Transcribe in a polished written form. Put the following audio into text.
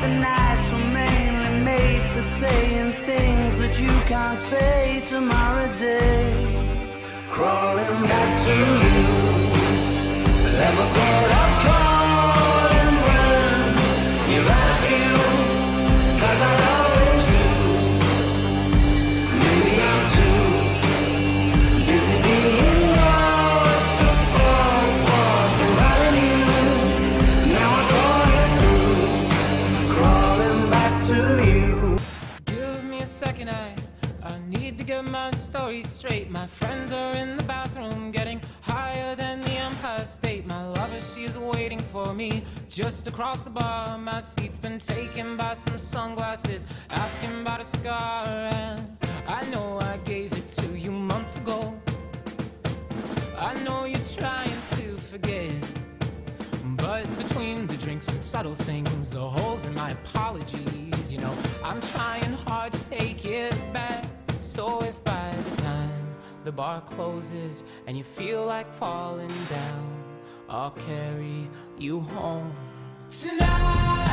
the nights were mainly made for saying things that you can't say tomorrow day. Crawling back to you. Never thought I'd call and run. You're out of you, 'cause I always knew. Maybe I'm too busy being lost to fall for somebody new. Now I thought it through. Crawling back to you. Give me a second, I need to get my story straight. My friends are in the bathroom getting higher than the Empire State. My lover, she's waiting for me just across the bar. My seat's been taken by some sunglasses, asking about a scar. And I know I gave it to you months ago. I know you're trying to forget, but between the drinks and subtle things, the holes in my apologies, you know, I'm trying hard to take it back. So if by the time the bar closes and you feel like falling down, I'll carry you home tonight.